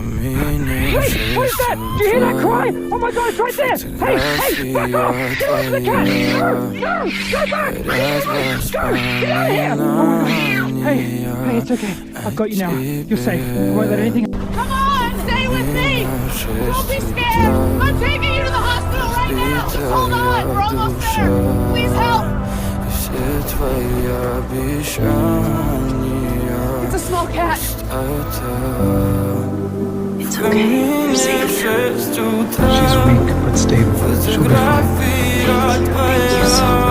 Wait, what is that? Do you hear that cry? Oh my god, it's right there! Hey, back off! Get off the cat! No, go back! Go! Get out of here! Oh my god! Hey, it's okay. I've got you now. You're safe. I won't let anything... Come on, stay with me! Don't be scared! I'm taking you to the hospital right now! Just hold on, we're almost there! Please help! It's a small cat. It's okay. You're safe here. She's weak but stable. She'll be fine. Thank you so much.